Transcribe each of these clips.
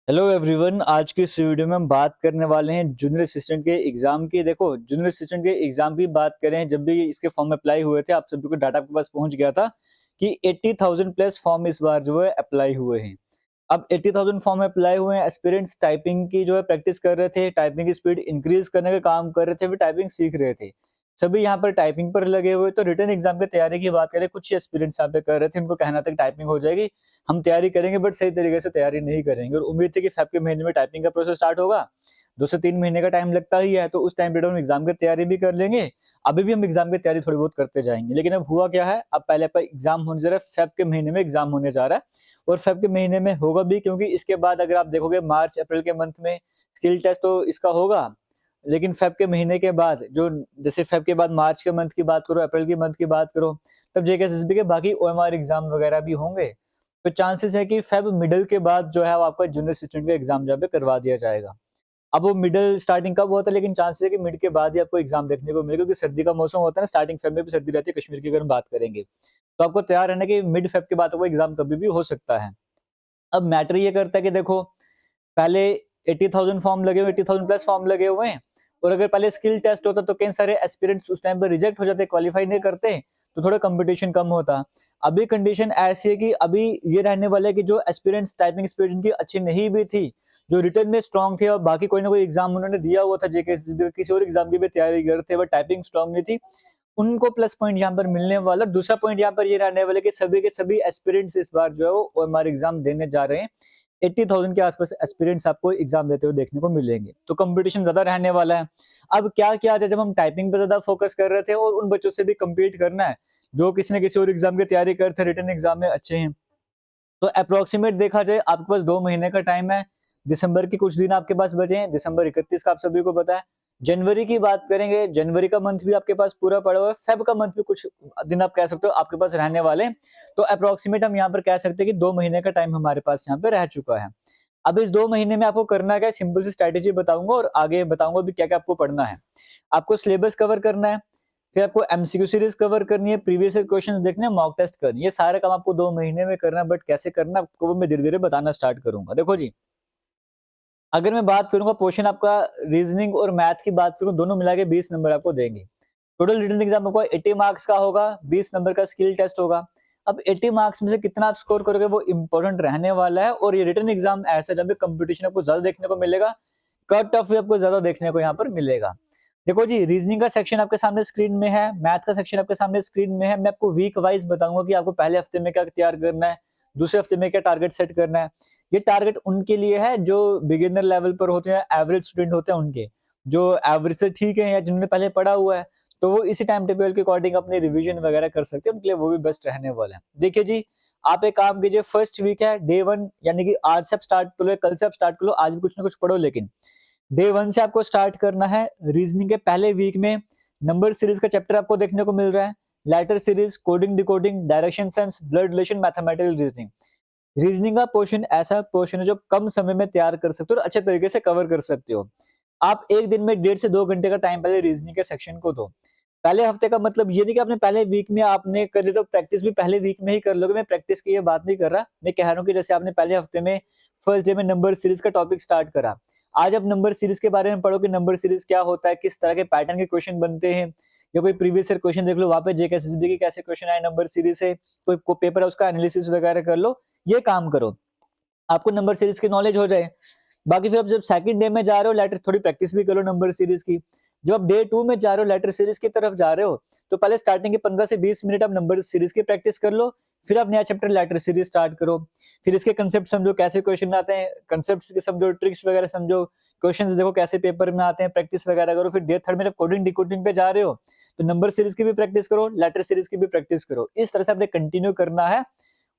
Hello everyone. आज की इस वीडियो में हम बात करने वाले हैं जूनियर असिस्टेंट के एग्जाम की। देखो, जूनियर असिस्टेंट के एग्जाम की बात करें, जब भी इसके फॉर्म अप्लाई हुए थे आप सभी को डाटा आपके पास पहुंच गया था कि 80,000 प्लस फॉर्म इस बार जो है अप्लाई हुए हैं। अब 80,000 फॉर्म अप्लाई हुए हैं। एस्पिरेंट्स टाइपिंग की जो है प्रैक्टिस कर रहे थे, टाइपिंग की स्पीड इंक्रीज करने का काम कर रहे थे, फिर टाइपिंग सीख रहे थे। सभी यहाँ पर टाइपिंग पर लगे हुए। तो रिटन एग्जाम की तैयारी की बात करें, कुछ एस्पिरेंट्स यहाँ पे कर रहे थे, उनको कहना था कि टाइपिंग हो जाएगी, हम तैयारी करेंगे, बट सही तरीके से तैयारी नहीं करेंगे। और उम्मीद थी कि फेब के महीने में टाइपिंग का प्रोसेस स्टार्ट होगा, 2 से 3 महीने का टाइम लगता ही है, तो उस टाइम पीरियड हम एग्जाम की तैयारी भी कर लेंगे। अभी भी हम एग्जाम की तैयारी थोड़ी बहुत करते जाएंगे। लेकिन अब हुआ क्या है, अब पहले आपका एग्जाम होने जा रहा है, फेब के महीने में एग्जाम होने जा रहा है। और फेब के महीने में होगा भी, क्योंकि इसके बाद अगर आप देखोगे मार्च अप्रैल के मंथ में स्किल टेस्ट तो इसका होगा। लेकिन फेब के महीने के बाद जो, जैसे फेब के बाद मार्च के मंथ की बात करो, अप्रैल की मंथ की बात करो, तब जेकेएसएसबी के बाकी ओएमआर एग्जाम वगैरह भी होंगे। तो चांसेस है कि फेब मिडल के बाद जो है वो आपका जूनियर असिस्टेंट का एग्जाम जहाँ पे करवा दिया जाएगा। अब वो मिडल स्टार्टिंग कब होता है, लेकिन चांसेस है कि मिड के बाद ही आपको एग्जाम देखने को मिलेगा, क्योंकि सर्दी का मौसम होता है ना, स्टार्टिंग फेब में भी सर्दी रहती है कश्मीर की अगर हम बात करेंगे। तो आपको तैयार रहना कि मिड फेब के बाद आपको एग्जाम कभी भी हो सकता है। अब मैटर ये करता है कि देखो, पहले 80,000 फॉर्म लगे हुए, 80,000 प्लस फॉर्म लगे हुए हैं। और अगर पहले स्किल टेस्ट होता तो कई सारे एस्पिरेंट्स उस टाइम पर रिजेक्ट हो जाते, क्वालिफाई नहीं करते, तो थोड़ा कंपटीशन कम होता। अभी कंडीशन ऐसी है कि अभी ये रहने वाला है कि जो एस्पिरेंट्स टाइपिंग स्पीड जिनकी अच्छी नहीं भी थी, जो रिटर्न में स्ट्रांग थे और बाकी कोई ना कोई एग्जाम उन्होंने दिया हुआ था, जेकेएसएसबी किसी और एग्जाम की भी तैयारी कर रहे थे, बट टाइपिंग स्ट्रांग नहीं थी, उनको प्लस पॉइंट यहाँ पर मिलने वाला। दूसरा पॉइंट यहाँ पर ये रहने वाला कि सभी के सभी एस्पिरेंट्स इस बार जो है वो ओएमआर एग्जाम देने जा रहे हैं। 80,000 के आसपास एस्पिरेंट्स आपको एग्जाम देते हुए देखने को मिलेंगे, तो कंपटीशन ज्यादा रहने वाला है। अब क्या किया जाए, जब हम टाइपिंग पे ज्यादा फोकस कर रहे थे और उन बच्चों से भी कम्पीट करना है जो किसी न किसी और एग्जाम की तैयारी करते, रिटन एग्जाम में अच्छे हैं। तो अप्रोक्सीमेट देखा जाए, आपके पास 2 महीने का टाइम है। दिसंबर के कुछ दिन आपके पास बचे हैं, दिसंबर 31 का आप सभी को पता है। जनवरी की बात करेंगे, जनवरी का मंथ भी आपके पास पूरा पड़ा हुआ है। फेब का मंथ भी कुछ दिन आप कह सकते हो आपके पास रहने वाले हैं। तो अप्रोक्सीमेट हम यहाँ पर कह सकते हैं कि 2 महीने का टाइम हमारे पास यहाँ पे रह चुका है। अब इस 2 महीने में आपको करना क्या है, सिंपल सी स्ट्रैटेजी बताऊंगा और आगे बताऊंगा भी क्या क्या आपको पढ़ना है। आपको सिलेबस कवर करना है, फिर आपको एमसीक्यू सीरीज कवर करनी है, प्रीवियस ईयर क्वेश्चंस देखने हैं, मॉक टेस्ट करनी है। ये सारा काम आपको 2 महीने में करना है, बट कैसे करना आपको वो मैं धीरे धीरे बताना स्टार्ट करूंगा। देखो जी, अगर मैं बात करूंगा पोर्शन आपका रीजनिंग और मैथ की बात करूं, दोनों मिला के 20 नंबर आपको देंगे। टोटल रिटन एग्जाम आपको 80 मार्क्स का होगा, 20 नंबर का स्किल टेस्ट होगा। अब 80 मार्क्स में से कितना आप स्कोर करोगे वो इंपॉर्टेंट रहने वाला है। और ये रिटन एग्जाम ऐसा जब भी कंपटीशन आपको ज्यादा देखने को मिलेगा, कट ऑफ भी आपको ज्यादा देखने को यहाँ पर मिलेगा। देखो जी, रीजनिंग का सेक्शन आपके सामने स्क्रीन में है, मैथ का सेक्शन आपके सामने स्क्रीन में है। मैं आपको वीक वाइज बताऊंगा कि आपको पहले हफ्ते में क्या तैयार करना है, दूसरे हफ्ते में क्या टारगेट सेट करना है। ये टारगेट उनके लिए है जो बिगिनर लेवल पर होते हैं, एवरेज स्टूडेंट होते हैं उनके, जो एवरेज से ठीक है या जिन्होंने पहले पढ़ा हुआ है, तो वो इसी टाइम टेबल के अकॉर्डिंग अपनी रिवीजन वगैरह कर सकते हैं, उनके लिए वो भी बेस्ट रहने वाला है। देखिए जी, आप एक काम कीजिए, फर्स्ट वीक है, डे 1, यानी कि आज से आप स्टार्ट कर लो, कल से आप स्टार्ट कर लो, आज भी कुछ ना कुछ पढ़ो। लेकिन डे 1 से आपको स्टार्ट करना है। रीजनिंग के पहले वीक में नंबर सीरीज का चैप्टर आपको देखने को मिल रहा है, letter series, coding decoding, direction sense, blood relation, mathematical reasoning. Reasoning का पोर्शन ऐसा पोर्शन है जो कम समय में तैयार कर सकते हो और अच्छे तरीके से कवर कर सकते हो। आप एक दिन में 1.5 से 2 घंटे का टाइम पहले रीजनिंग के सेक्शन को दो। पहले हफ्ते का मतलब ये नहीं कि आपने पहले वीक में आपने कर ली तो प्रैक्टिस भी पहले वीक में ही कर लोगे। मैं प्रैक्टिस की ये बात नहीं कर रहा, मैं कह रहा हूँ कि जैसे आपने पहले हफ्ते में फर्स्ट डे में नंबर सीरीज का टॉपिक स्टार्ट करा, आज आप नंबर सीरीज के बारे में पढ़ो कि नंबर सीरीज क्या होता है, किस तरह के पैटर्न के क्वेश्चन बनते हैं, या कोई प्रीवियस ईयर क्वेश्चन देख लो, वहां पे जेकेएसएसबी के कैसे क्वेश्चन आए नंबर सीरीज से, कोई पेपर है उसका एनालिसिस वगैरह कर लो। ये काम करो, आपको नंबर सीरीज की नॉलेज हो जाए। बाकी फिर आप जब सेकंड डे में जा रहे हो, लेटर थोड़ी प्रैक्टिस भी करो नंबर सीरीज की। जब आप डे 2 में जा रहे हो, लेटर सीरीज की तरफ जा रहे हो, तो पहले स्टार्टिंग के 15 से 20 मिनट आप नंबर सीरीज की प्रैक्टिस कर लो। फिर आप नया चैप्टर लेटर सीरीज स्टार्ट करो। फिर इसके कंसेप्ट समझो, कैसे क्वेश्चन आते हैं, कंसेप्ट के समझो, ट्रिक्स वगैरह समझो, क्वेश्चंस देखो कैसे पेपर में आते हैं, प्रैक्टिस वगैरह करो। फिर डे 3 में जब कोडिंग डिकोडिंग पे जा रहे हो, तो नंबर सीरीज की भी प्रैक्टिस करो, लेटर सीरीज की भी प्रैक्टिस करो। इस तरह से आपने कंटिन्यू करना है।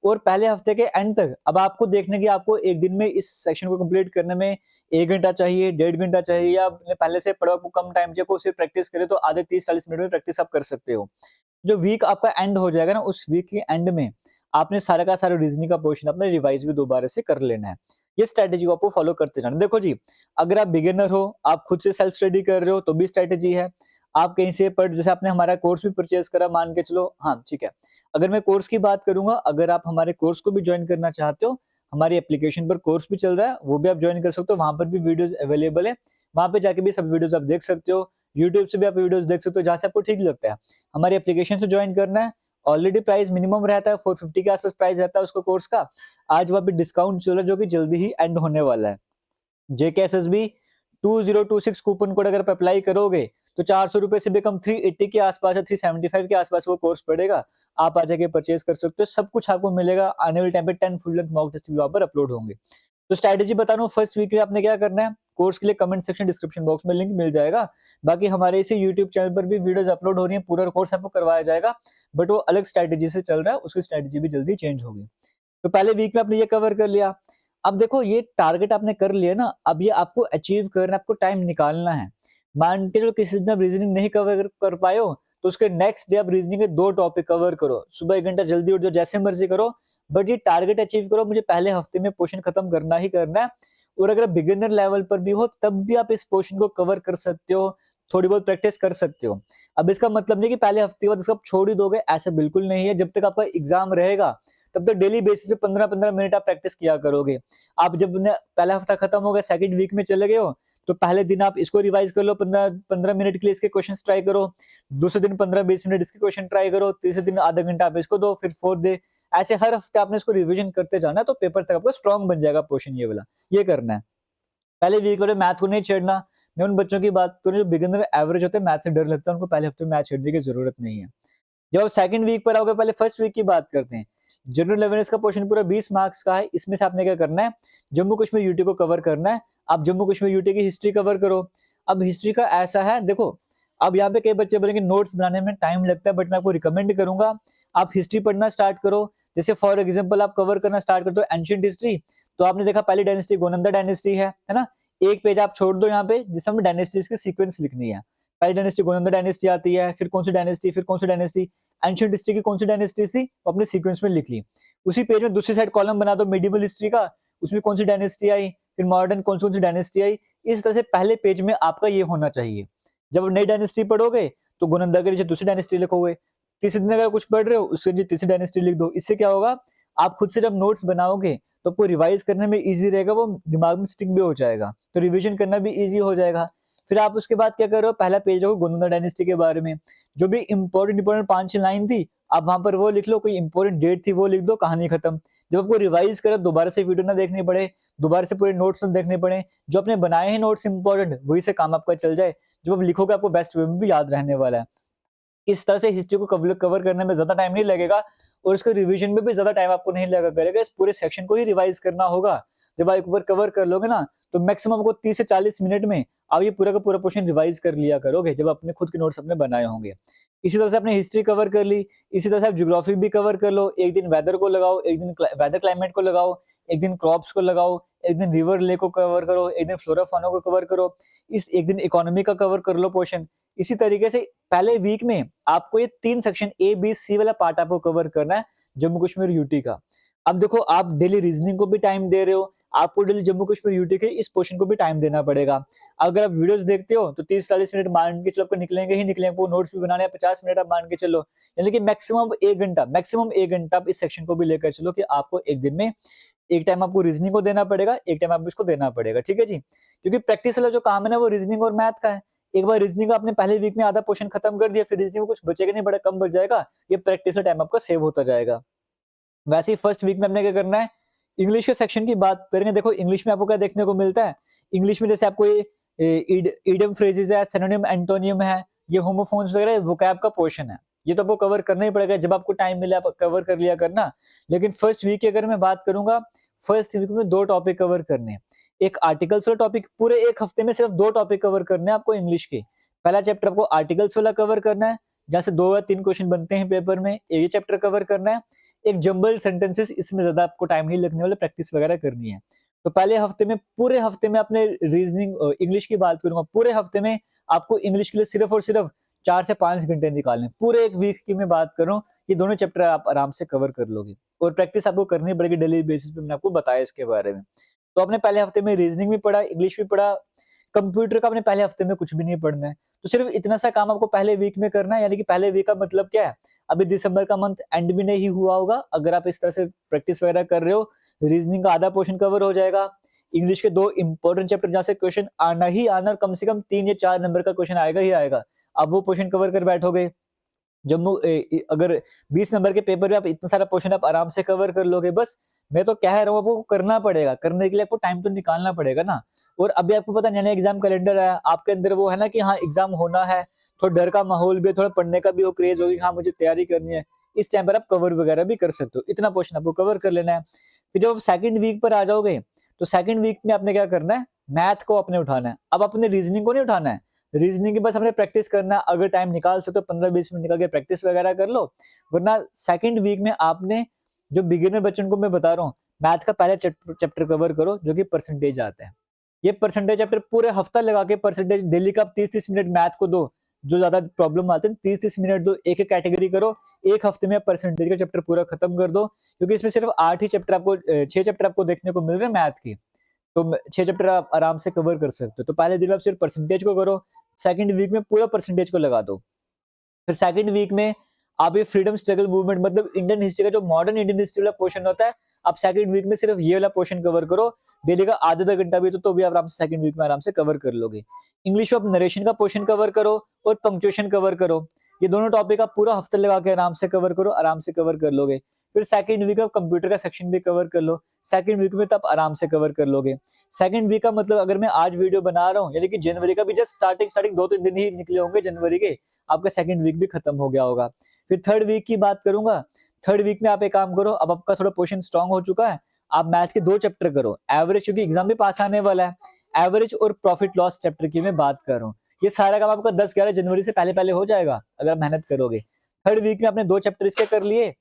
और पहले हफ्ते के एंड तक अब आपको देखने की, आपको एक दिन में इस सेक्शन को कंप्लीट करने में 1 घंटा चाहिए, 1.5 घंटा चाहिए, या आपने पहले से पढ़ा, आपको कम टाइम चाहिए, आपको सिर्फ प्रैक्टिस करे तो आधे 30-40 मिनट में प्रैक्टिस आप कर सकते हो। जो वीक आपका एंड हो जाएगा ना, उस वीक के एंड में आपने सारा का सारा रीजनिंग का पोर्शन अपना रिवाइज भी दोबारा से कर लेना है। ये स्ट्रेटेजी को आपको फॉलो करते जाना। देखो जी, अगर आप बिगिनर हो, आप खुद से सेल्फ स्टडी कर रहे हो, तो भी स्ट्रेटेजी है। आप कहीं से पढ़, जैसे आपने हमारा कोर्स भी परचेज करा, मान के चलो, हाँ ठीक है। अगर मैं कोर्स की बात करूंगा, अगर आप हमारे कोर्स को भी ज्वाइन करना चाहते हो, हमारी एप्लीकेशन पर कोर्स भी चल रहा है, वो भी आप ज्वाइन कर सकते हो, वहाँ पर भी वीडियोस अवेलेबल है, वहाँ पे जाके भी सब वीडियोस आप देख सकते हो, यूट्यूब से भी आप वीडियोस देख सकते हो, जहाँ से आपको ठीक लगता है। हमारी एप्लीकेशन से ज्वाइन करना है, ऑलरेडी प्राइस मिनिमम रहता है 450 के आसपास प्राइस रहता है उसका कोर्स का, आज वहाँ पे डिस्काउंट चल रहा है जो कि जल्दी ही एंड होने वाला है। JKSSB 2026 कूपन कोड अगर आप अप्लाई करोगे तो 400 रुपए से भी कम 380 के आसपास या 375 के आसपास वो कोर्स पड़ेगा, आप आ जाके परचेज कर सकते हो, सब कुछ आपको मिलेगा। आने वाले टाइम पे 10 फुल लेंथ मॉक टेस्ट भी वहां पर अपलोड होंगे। तो स्ट्रैटेजी बता रहा हूँ, फर्स्ट वीक में आपने क्या करना है, कोर्स के लिए कमेंट सेक्शन डिस्क्रिप्शन बॉक्स में लिंक मिल जाएगा, बाकी हमारे इसी यूट्यूब चैनल पर भी वीडियोस अपलोड हो रही है, पूरा कोर्स आपको करवाया जाएगा, बट वो अलग स्ट्रैटेजी से चल रहा है, उसकी स्ट्रैटेजी भी जल्दी चेंज होगी। तो पहले वीक में आपने ये कवर कर लिया। अब देखो ये टारगेट आपने कर लिया ना, अब ये आपको अचीव करना है, आपको टाइम निकालना है। मान के चलो किसी दिन आप रीजनिंग नहीं कवर कर पाए हो, तो उसके नेक्स्ट डे आप रीजनिंग के 2 टॉपिक कवर करो, सुबह 1 घंटा जल्दी उठ जाओ, जैसे मर्जी करो, बट ये टारगेट अचीव करो, मुझे पहले हफ्ते में पोर्शन खत्म करना ही करना है। और अगर बिगिनर लेवल पर भी हो तब भी आप इस पोर्शन को कवर कर सकते हो, थोड़ी बहुत प्रैक्टिस कर सकते हो। अब इसका मतलब नहीं कि पहले हफ्ते के बाद इसको आप छोड़ ही दोगे, ऐसा बिल्कुल नहीं है। जब तक आपका एग्जाम रहेगा तब तक डेली बेसिस पे 15-15 मिनट आप प्रैक्टिस किया करोगे। आप जब पहला हफ्ता खत्म हो गया, सेकंड वीक में चले गए हो, तो पहले दिन आप इसको रिवाइज कर लो, 15 मिनट के लिए इसके क्वेश्चंस ट्राई करो, दूसरे दिन 15-20 मिनट इसके क्वेश्चन ट्राई करो, तीसरे दिन आधा घंटा आप इसको दो, फिर फोर्थ डे, ऐसे हर हफ्ते आपने इसको रिविजन करते जाना है, तो पेपर तक आपका स्ट्रॉन्ग बन जाएगा पोर्शन ये वाला। ये करना है। पहले वीक में मैथ को नहीं छेड़ना। मैं उन बच्चों की बात करूं जो बिगिनर एवरेज होते हैं, मैथ से डर लगता है, उनको पहले हफ्ते में मैथ छेड़ने की जरूरत नहीं है। जब आप सेकंड वीक पर आओगे, पहले फर्स्ट वीक की बात करते हैं। जनरल अवेयरनेस का पोर्शन पूरा 20 मार्क्स का है, इसमें से आपने क्या करना है, जम्मू कश्मीर यूटी को कवर करना है। आप जम्मू कश्मीर यूटी की हिस्ट्री कवर करो। अब हिस्ट्री का ऐसा है, देखो अब यहाँ पे कई बच्चे बोलेंगे नोट्स बनाने में टाइम लगता है, बट मैं आपको रिकमेंड करूंगा आप हिस्ट्री पढ़ना स्टार्ट करो। जैसे फॉर एग्जाम्पल आप कवर करना स्टार्ट करते हो एंशियंट हिस्ट्री, तो आपने देखा पहली डायनेस्टी गोनंदा डायनेस्टी है ना, एक पेज आप छोड़ दो यहाँ पे जिसमें डायनेस्टीज की सीक्वेंस लिखनी है। पहली डायनेस्टी गोनंदा डायनेस्टी आती है, फिर कौन सी डायनेस्टी, फिर कौन सी डायनेस्टी, एंशियंट हिस्ट्री की कौन सी डायनेस्टी थी, वो अपने सीक्वेंस में लिख ली। उसी पेज में दूसरी साइड कॉलम बना दो मेडिवल हिस्ट्री का, उसमें कौन सी डायनेस्टी आई, फिर मॉडर्न कौन सी डायनेस्टी आई। इस तरह से पहले पेज में आपका ये होना चाहिए। जब आप नई डायनेस्टी पढ़ोगे तो गोनंदा के नीचे दूसरी डायनेस्टी लिखोगे, तीसरे दिन अगर कुछ पढ़ रहे हो उसके नीचे तीसरी डायनेस्टी लिख दो। इससे क्या होगा, आप खुद से जब नोट्स बनाओगे तो आपको रिवाइज करने में इजी रहेगा, वो दिमाग में स्टिक भी हो जाएगा, तो रिवीजन करना भी इजी हो जाएगा। फिर आप उसके बाद क्या कर रहे हो, पहला पेज रखो गोंदना डायनेस्टी के बारे में, जो भी इंपॉर्टेंट 5-6 लाइन थी आप वहां पर वो लिख लो, कोई इंपॉर्टेंट डेट थी वो लिख दो, कहानी खत्म। जब आपको रिवाइज करें दोबारा से वीडियो ना देखनी पड़े, दोबारा से पूरे नोट्स ना देखने पड़े, जो आपने बनाए हैं नोट्स इंपॉर्टेंट वही से काम आपका चल जाए, जब आप लिखोगे आपको बेस्ट वे में भी याद रहने वाला है। इस तरह से हिस्ट्री को कवर करने में ज्यादा टाइम नहीं लगेगा, और उसके रिवीजन में भी ज्यादा टाइम आपको नहीं लगा करेगा, इस पूरे सेक्शन को ही रिवाइज करना होगा। जब आप एक बार कवर कर लोगे ना, तो मैक्सिमम आपको 30 से 40 मिनट में आप ये पूरा का पूरा पोर्शन रिवाइज कर लिया करोगे, जब अपने खुद के नोट्स अपने बनाए होंगे। इसी तरह से आपने हिस्ट्री कवर कर ली, इसी तरह से आप ज्योग्राफी भी कवर कर लो। एक दिन वेदर को लगाओ, एक दिन वेदर क्लाइमेट को लगाओ, एक दिन क्रॉप्स को लगाओ, एक दिन रिवर लेक को कवर करो, एक दिन फ्लोरा फाना को कवर करो, इस एक दिन इकोनॉमी का कवर कर लो पोर्शन। इसी तरीके से पहले वीक में आपको ये 3 सेक्शन A B C वाला पार्ट आपको कवर करना है जम्मू कश्मीर यूटी का। अब देखो आप डेली रीजनिंग को भी टाइम दे रहे हो, आपको डेली जम्मू कश्मीर यूटी के इस पोर्शन को भी टाइम देना पड़ेगा। अगर आप वीडियोस देखते हो तो 30-40 मिनट मान के चलो आपको निकलेंगे ही निकलेंगे, वो नोट्स भी बनाने हैं 50 मिनट आप मान के चलो, यानी कि मैक्सिमम 1 घंटा आप इस सेक्शन को भी लेकर चलो, कि आपको एक दिन में एक टाइम आपको रीजनिंग को देना पड़ेगा, एक टाइम आपको इसको देना पड़ेगा, ठीक है जी। क्योंकि प्रैक्टिस वाला जो काम है ना वो रीजनिंग और मैथ का है। एक बार रीजनिंग का आपने पहले वीक में आधा पोर्शन खत्म कर दिया, फिर रीजनिंग में कुछ बचेगा नहीं, बड़ा कम बच जाएगा, ये प्रैक्टिस का टाइम आपका सेव होता जाएगा। वैसे ही फर्स्ट वीक में आपने क्या करना है, इंग्लिश के सेक्शन की बात करेंगे। देखो इंग्लिश में आपको क्या देखने को मिलता है, इंग्लिश में जैसे आपको ये इडियम फ्रेजेस है, सिनोनिम एंटोनियम है, ये होमोफोन्स वगैरह वोकैब का पोर्शन है, ये तो आपको कवर करना ही पड़ेगा, जब आपको टाइम मिले आप कवर कर लिया करना। लेकिन फर्स्ट वीक की अगर मैं बात करूंगा, फर्स्ट वीक में 2 टॉपिक कवर करने हैं। एक आर्टिकल्स वाला टॉपिक, पूरे एक हफ्ते में सिर्फ 2 टॉपिक कवर करने हैं आपको इंग्लिश के। पहला चैप्टर आपको आर्टिकल्स वाला कवर करना है, जहां से 2 या 3 क्वेश्चन बनते हैं पेपर में, ये चैप्टर कवर करना है। एक जंबल सेंटेंसेस, इसमें ज्यादा आपको टाइम नहीं लगने वाला, प्रैक्टिस वगैरह करनी है। तो पहले हफ्ते में, पूरे हफ्ते में अपने रीजनिंग इंग्लिश की बात करूंगा, पूरे हफ्ते में आपको इंग्लिश के लिए सिर्फ और सिर्फ 4 से 5 घंटे निकालने। पूरे एक वीक की मैं बात करूं, ये दोनों चैप्टर आप आराम से कवर कर लोगे, और प्रैक्टिस आपको करनी पड़ेगी डेली बेसिस पे, मैंने आपको बताया इसके बारे में। तो आपने पहले हफ्ते में रीजनिंग भी पढ़ा, इंग्लिश भी पढ़ा, कंप्यूटर का आपने पहले हफ्ते में कुछ भी नहीं पढ़ना है। तो सिर्फ इतना सा काम आपको पहले वीक में करना है, यानी कि पहले वीक का मतलब क्या है, अभी दिसंबर का मंथ एंड भी नहीं हुआ होगा, अगर आप इस तरह से प्रैक्टिस वगैरह कर रहे हो, रीजनिंग का आधा पोर्शन कवर हो जाएगा, इंग्लिश के 2 इंपॉर्टेंट चैप्टर जहाँ से क्वेश्चन आना ही आना और कम से कम 3 या 4 नंबर का क्वेश्चन आएगा ही आएगा, आप वो पोर्शन कवर कर बैठोगे। अगर 20 नंबर के पेपर में आप इतना सारा पोर्शन आप आराम से कवर कर लोगे, बस मैं तो कह रहा हूँ आपको करना पड़ेगा, करने के लिए आपको टाइम तो निकालना पड़ेगा ना। और अभी आपको पता नया एग्जाम कैलेंडर है, आपके अंदर वो है ना कि हाँ एग्जाम होना है, थोड़ा डर का माहौल भी है, थोड़ा पढ़ने का भी वो क्रेज होगी, हाँ मुझे तैयारी करनी है, इस टाइम पर आप कवर वगैरह भी कर सकते हो, इतना पोर्शन आपको कवर कर लेना है। फिर जब आप सेकंड वीक पर आ जाओगे, तो सेकंड वीक में आपने क्या करना है, मैथ को अपने उठाना है। अब अपने रीजनिंग को नहीं उठाना है, रीजनिंग की बस हमने प्रैक्टिस करना है, अगर टाइम निकाल सकते हो 15-20 मिनट निकाल के प्रैक्टिस वगैरह कर लो। वरना सेकंड वीक में आपने जो बिगिनर बच्चों को मैं बता रहा हूँ, मैथ का पहला चैप्टर कवर करो जो कि परसेंटेज आता है। ये परसेंटेज चैप्टर पूरे हफ्ता लगा के परसेंटेज डेली का 30-30 मिनट मैथ को दो, जो ज्यादा प्रॉब्लम आते हैं 30-30 मिनट दो, एक एक कैटेगरी करो, एक हफ्ते में परसेंटेज का चैप्टर पूरा खत्म कर दो। क्योंकि इसमें सिर्फ 8 ही चैप्टर आपको 6 चैप्टर आपको देखने को मिल रहे हैं मैथ की, तो 6 चैप्टर आप आराम से कवर कर सकते हो। तो पहले दिन में आप सिर्फ परसेंटेज को करो, सेकंड वीक में पूरा परसेंटेज को लगा दो। फिर सेकंड वीक में आप ये फ्रीडम स्ट्रगल मूवमेंट मतलब इंडियन हिस्ट्री का जो मॉडर्न इंडियन हिस्ट्री वाला पोर्शन होता है, आप सेकंड वीक में सिर्फ ये वाला पोर्शन कवर करो, डेली का आधा घंटा भी तो भी आप आराम से सेकंड वीक में आराम से कवर कर लोगे। इंग्लिश में आप नरेशन का पोर्शन कवर करो और पंक्चुएशन कवर करो, ये दोनों टॉपिक आप पूरा हफ्ता लगा के आराम से कवर करो, आराम से कवर कर लोगे। फिर सेकंड वीक में कंप्यूटर का सेक्शन भी कवर कर लो, सेकंड वीक में तो आप आराम से कवर कर लोगे। सेकंड वीक का मतलब अगर मैं आज वीडियो बना रहा हूँ, यानी कि जनवरी का भी जस्ट स्टार्टिंग 2-3 दिन ही निकले होंगे जनवरी के, आपका सेकंड वीक भी खत्म हो गया होगा। फिर थर्ड वीक की बात करूंगा, थर्ड वीक में आप एक काम करो, अब आपका थोड़ा पोर्शन स्ट्रांग हो चुका है, आप मैथ के 2 चैप्टर करो, एवरेज क्योंकि एग्जाम भी पास आने वाला है, एवरेज और प्रॉफिट लॉस चैप्टर की मैं बात कर रहा हूँ। ये सारा काम आपका 10-11 जनवरी से पहले पहले हो जाएगा अगर आप मेहनत करोगे। थर्ड वीक में आपने 2 चैप्टर इसके कर लिए,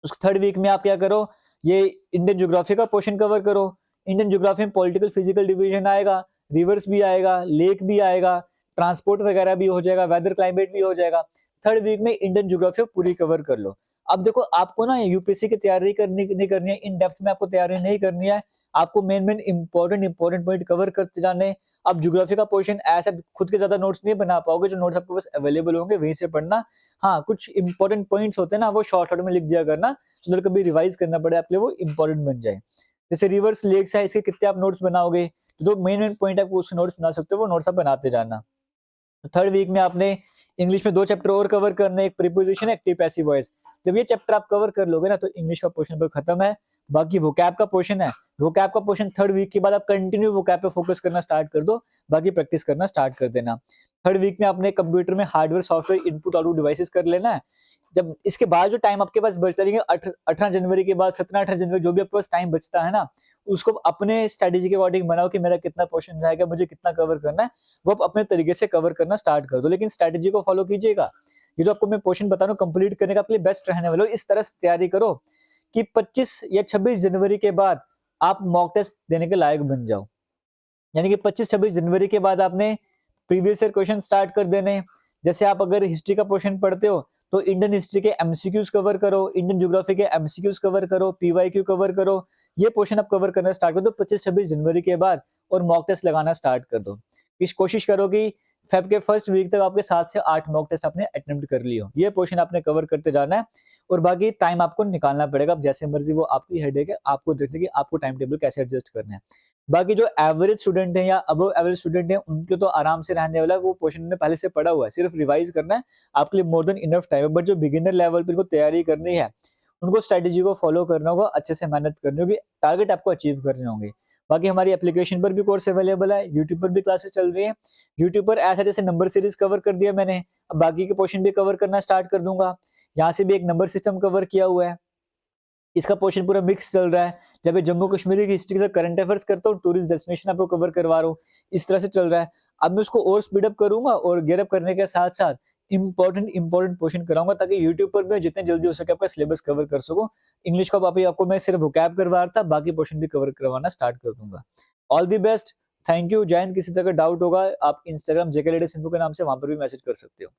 उस थर्ड वीक में आप क्या करो, ये इंडियन ज्योग्राफी का पोर्शन कवर करो। इंडियन ज्योग्राफी में पॉलिटिकल फिजिकल डिवीजन आएगा, रिवर्स भी आएगा, लेक भी आएगा, ट्रांसपोर्ट वगैरह भी हो जाएगा, वेदर क्लाइमेट भी हो जाएगा। थर्ड वीक में इंडियन ज्योग्राफी पूरी कवर कर लो। अब देखो आपको ना यूपीएससी की तैयारी करनी नहीं करनी है, इन डेप्थ में आपको तैयारी नहीं करनी है, आपको मेन इंपॉर्टेंट पॉइंट कवर करते जाने। अब ज्योग्राफी का पोर्शन ऐसा खुद के ज्यादा नोट्स नहीं बना पाओगे, जो नोट्स आपके पास अवेलेबल होंगे वहीं से पढ़ना। हाँ कुछ इंपॉर्टेंट पॉइंट्स होते हैं ना, वो शॉर्ट शॉर्ट में लिख दिया करना, सो दैट कभी रिवाइज करना पड़े आपके लिए वो इंपॉर्टेंट बन जाए। जैसे रिवर्स लेक्स है, इसके कितने आप नोट्स बनाओगे, तो जो मेन पॉइंट है उसके नोट्स बना सकते हो, वो नोट्स आप बनाते जाना। तो थर्ड वीक में आपने इंग्लिश में 2 चैप्टर और कवर करने, एक प्रीपोजिशन एक्टिव पैसिव वॉइस। जब ये चैप्टर आप कवर कर लोगे ना, तो इंग्लिश का पोर्शन पर खत्म है। बाकी वोकैब का पोर्शन है, वोकैब का पोर्शन थर्ड वीक के बाद आप कंटिन्यू वोकैब पे फोकस करना स्टार्ट कर दो, बाकी प्रैक्टिस करना स्टार्ट कर देना। थर्ड वीक में आपने कंप्यूटर में hardware software input output devices कर लेना है। जब इसके बाद जो टाइम आपके पास बचता है, 18 जनवरी के बाद 17-18 जनवरी जो भी आपके पास टाइम बचता है ना, उसको अपने स्ट्रेटेजी के अकॉर्डिंग बनाओ कि मेरा कितना पोर्शन रहेगा, मुझे कितना कवर करना है, वो आप अपने तरीके से कवर करना स्टार्ट कर दो, लेकिन स्ट्रेटेजी को फॉलो कीजिएगा। ये जो आपको मैं पोर्शन बता रहा हूँ कंप्लीट करने का आपके लिए बेस्ट रहने वाला, इस तरह से तैयारी करो कि 25 या 26 जनवरी के बाद आप मॉक टेस्ट देने के लायक बन जाओ। यानी कि 25-26 जनवरी के बाद आपने प्रीवियस ईयर क्वेश्चन स्टार्ट कर देने। जैसे आप अगर हिस्ट्री का पोर्शन पढ़ते हो, तो इंडियन हिस्ट्री के एमसीक्यूज कवर करो, इंडियन ज्योग्राफी के एमसीक्यूज कवर करो, पीवाईक्यू कवर करो, ये पोर्शन आप कवर करना स्टार्ट कर दो 25-26 जनवरी के बाद, और मॉक टेस्ट लगाना स्टार्ट कर दो। इस कोशिश करो कि फेब के फर्स्ट वीक तक आपके 7 से 8 मॉक टेस्ट आपने अटेम्प्ट कर लियो, ये पोर्शन आपने कवर करते जाना है, और बाकी टाइम आपको निकालना पड़ेगा। अब जैसे मर्जी, वो आपकी हेडेक है, आपको देखते कि आपको टाइम टेबल कैसे एडजस्ट करना है। बाकी जो एवरेज स्टूडेंट है या अबव एवरेज स्टूडेंट है, उनके तो आराम से रहने वाला है, वो पोर्शन ने पहले से पढ़ा हुआ है, सिर्फ रिवाइज करना है, आपके लिए मोर देन इनफ टाइम है। बट जो बिगिनर लेवल पर तैयारी करनी है, उनको स्ट्रेटेजी को फॉलो करना होगा, अच्छे से मेहनत करनी होगी, टारगेट आपको अचीव करने होंगे। बाकी हमारी एप्लीकेशन पर भी कोर्स अवेलेबल है, यूट्यूब पर भी क्लासेस चल रही है। यूट्यूब पर ऐसा जैसे नंबर सीरीज कवर कर दिया मैंने, अब बाकी के पोर्शन भी कवर करना स्टार्ट कर दूंगा। यहाँ से भी एक नंबर सिस्टम कवर किया हुआ है, इसका पोर्शन पूरा मिक्स चल रहा है। जब मैं जम्मू कश्मीर की हिस्ट्री के साथ करंट अफेयर्स करता हूँ, टूरिस्ट डेस्टिनेशन आपको कवर करवा रहा हूँ, इस तरह से चल रहा है। अब मैं उसको और स्पीड अप करूंगा, और गेयर अप करने के साथ साथ इंपॉर्टेंट पोर्शन कराऊंगा, ताकि यूट्यूब पर मैं जितने जल्दी हो सके आपका सिलेबस कवर कर सकूं। इंग्लिश का आपको मैं सिर्फ वोकैब करवा रहा था, बाकी पोर्शन भी कवर करवाना स्टार्ट कर दूंगा। All the best, thank you, जय हिंद। किसी तरह का डाउट होगा आप इंस्टाग्राम जेके लेटेस्ट इन्फो के नाम से वहां पर भी मैसेज कर सकते हो।